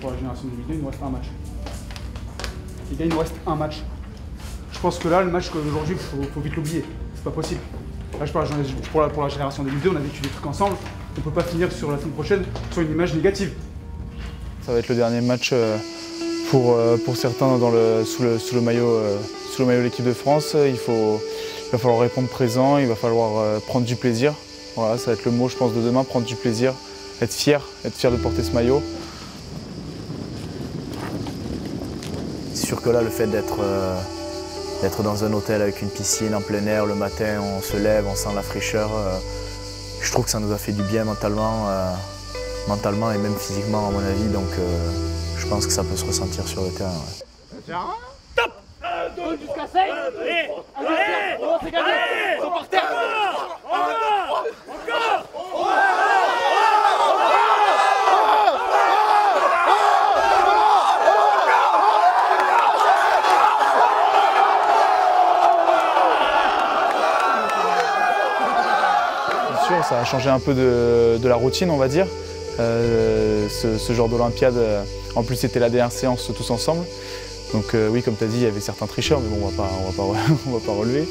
pour la génération 2002, il nous reste un match. Les gars, il nous reste un match. Je pense que là, le match d'aujourd'hui, il faut vite l'oublier. C'est pas possible. Là, je parle pour la génération 2002, on a vécu des trucs ensemble. On peut pas finir sur la semaine prochaine sur une image négative. Ça va être le dernier match pour certains sous le maillot de l'équipe de France. Il va falloir répondre présent, il va falloir prendre du plaisir. Voilà, ça va être le mot, je pense, de demain, prendre du plaisir, être fier de porter ce maillot. C'est sûr que là, le fait d'être dans un hôtel avec une piscine en plein air, le matin, on se lève, on sent la fraîcheur. Je trouve que ça nous a fait du bien mentalement et même physiquement, à mon avis. Donc, je pense que ça peut se ressentir sur le terrain. Ouais. Top! Jusqu'à 5! Allez! On s'est gagné! Ils sont par terre! Encore! Ça a changé un peu de la routine, on va dire. Ce genre d'Olympiade, en plus c'était la dernière séance tous ensemble. Donc oui, comme tu as dit, il y avait certains tricheurs, mais bon, on va pas relever.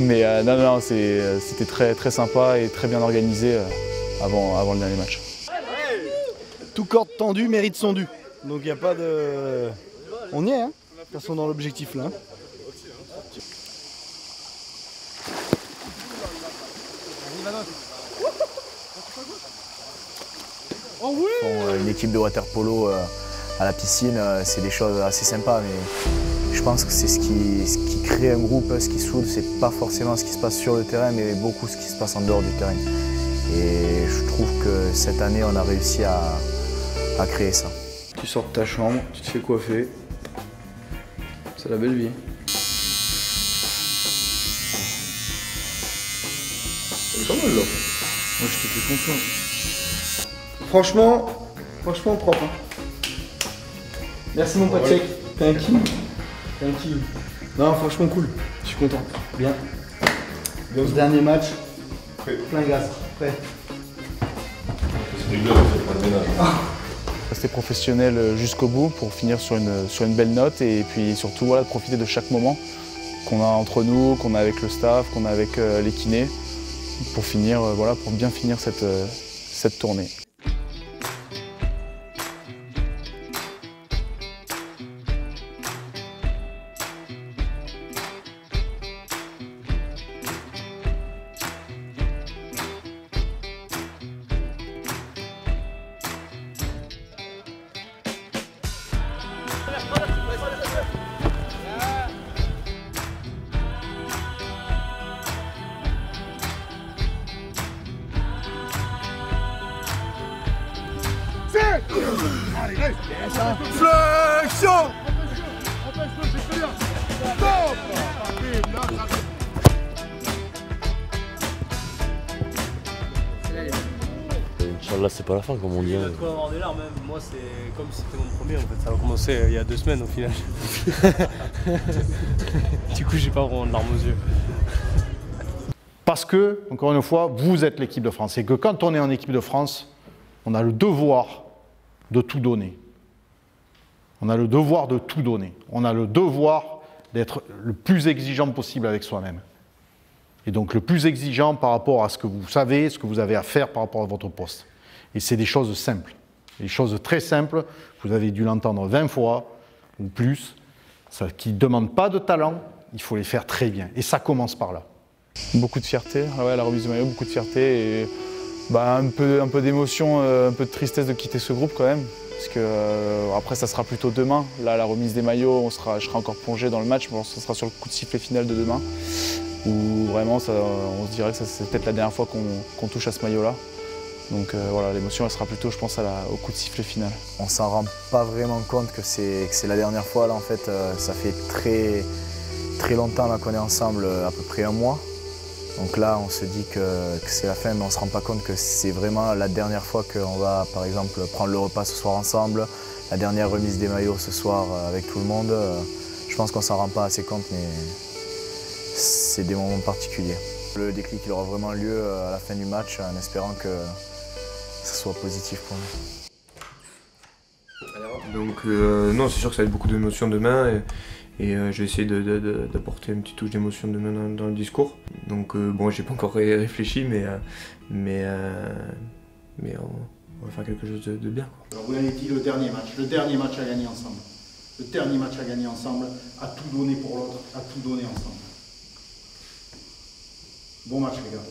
Mais non, c'était très, très sympa et très bien organisé avant le dernier match. Tout corde tendu mérite son dû. Donc il n'y a pas de... On y est, hein. De toute façon, dans l'objectif là. Une équipe de water polo à la piscine, c'est des choses assez sympas, mais je pense que c'est ce qui crée un groupe, ce qui soude, c'est pas forcément ce qui se passe sur le terrain, mais beaucoup ce qui se passe en dehors du terrain. Et je trouve que cette année, on a réussi à créer ça. Tu sors de ta chambre, tu te fais coiffer, c'est la belle vie. C'est pas mal là. Moi je te fais confiance. Franchement propre. Hein. Merci mon pote Tchèque. T'es un king. Non franchement cool. Je suis content. Bien. Ce dernier match. Plein gaz. Prêt. Rester professionnel jusqu'au bout pour finir sur une belle note et puis surtout voilà, de profiter de chaque moment qu'on a entre nous, qu'on a avec le staff, qu'on a avec les kinés pour finir, voilà, pour bien finir cette tournée. Flexion! Là c'est pas la fin comme on dit. Tu vas trop avoir des larmes, même. Moi c'est comme si c'était mon premier en fait, ça a commencé il y a 2 semaines au final. Du coup j'ai pas vraiment de larmes aux yeux. Parce que, encore une fois, vous êtes l'équipe de France. Et que quand on est en équipe de France, on a le devoir de tout donner. On a le devoir de tout donner. On a le devoir d'être le plus exigeant possible avec soi-même. Et donc le plus exigeant par rapport à ce que vous savez, ce que vous avez à faire par rapport à votre poste. Et c'est des choses simples. Des choses très simples, vous avez dû l'entendre 20 fois ou plus, qui ne demandent pas de talent, il faut les faire très bien. Et ça commence par là. Beaucoup de fierté, ouais, la remise du maillot, beaucoup de fierté et un peu d'émotion, un peu de tristesse de quitter ce groupe quand même. Parce que après ça sera plutôt demain. Là la remise des maillots, je serai encore plongé dans le match, bon, ça sera sur le coup de sifflet final de demain. Où vraiment on se dirait que c'est peut-être la dernière fois qu'on touche à ce maillot-là. Donc voilà, l'émotion elle sera plutôt je pense au coup de sifflet final. On s'en rend pas vraiment compte que c'est la dernière fois là en fait, ça fait très longtemps là qu'on est ensemble, à peu près 1 mois. Donc là, on se dit que c'est la fin, mais on ne se rend pas compte que c'est vraiment la dernière fois qu'on va, par exemple, prendre le repas ce soir ensemble, la dernière remise des maillots ce soir avec tout le monde. Je pense qu'on ne s'en rend pas assez compte, mais c'est des moments particuliers. Le déclic il aura vraiment lieu à la fin du match, en espérant que ce soit positif pour nous. Donc non, c'est sûr que ça va être beaucoup d'émotions demain et je vais essayer d'apporter une petite touche d'émotion demain dans le discours. Donc bon, j'ai pas encore réfléchi, mais on va faire quelque chose de bien, quoi. Alors vous l'avez dit, le dernier match à gagner ensemble. Le dernier match à gagner ensemble, à tout donner pour l'autre, à tout donner ensemble. Bon match les gars.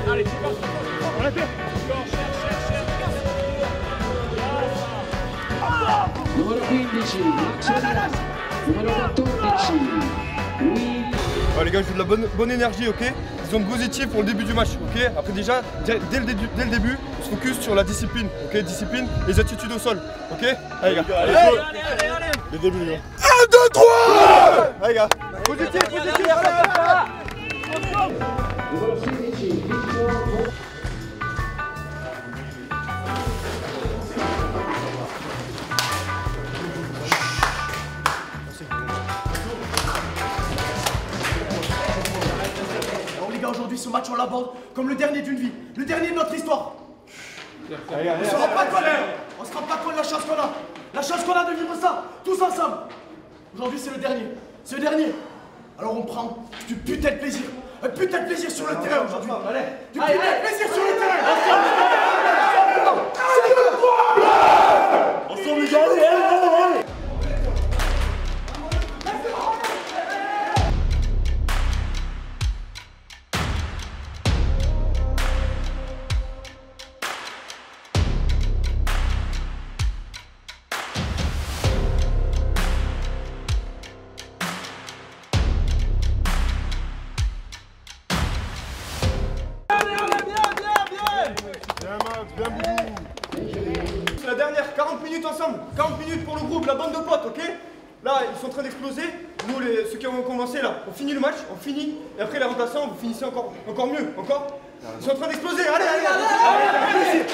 Allez, c'est parti, on l'a fait. Numero 15, Max Olias. Numero 14, Ouais, les gars, je veux de la bonne énergie, ok? Ils ont positif pour le début du match, ok? Après déjà, dès le début, on se focus sur la discipline, ok? Discipline et les attitudes au sol, ok? Allez les gars, allez, le début les gars. 1, 2, 3. Allez les gars, positif, numero 16, Victor. Aujourd'hui, ce match, on l'aborde comme le dernier d'une vie, le dernier de notre histoire. On ne se rend pas compte, on se rend pas compte de la chance qu'on a. La chance qu'on a de vivre ça, tous ensemble. Aujourd'hui, c'est le dernier. C'est le dernier. Alors on prend du putain de plaisir. Un putain de plaisir sur le terrain aujourd'hui. Du putain de plaisir sur le terrain. Ensemble, les gars, allez. C'est la dernière, 40 minutes ensemble, 40 minutes pour le groupe, la bande de potes, ok? Là, ils sont en train d'exploser. Nous, ceux qui ont commencé là, on finit le match, on finit. Et après, les remplaçants, vous finissez encore mieux, encore. Ils sont en train d'exploser, allez, allez, allez,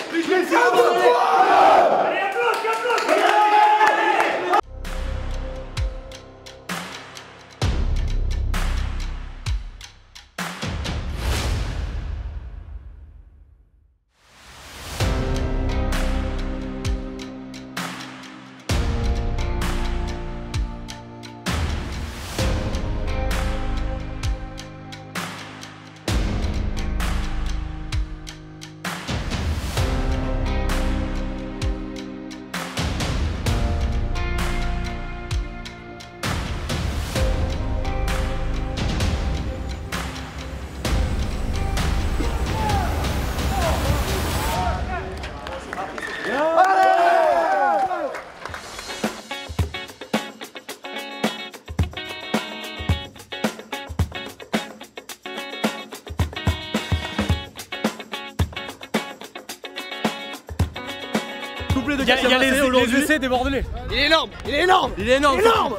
Il y a les essais des Bordelais. Il est énorme, il est énorme, Il est énorme. il est énorme.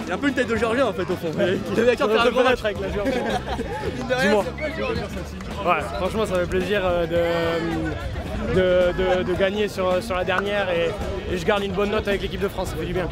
Il a un peu une tête de Géorgien en fait au fond. Il avait qu'à faire un gros match avec la Géorgie. Dis-moi. Ouais, franchement ça fait plaisir de gagner sur la dernière et je garde une bonne note avec l'équipe de France, ça fait du bien.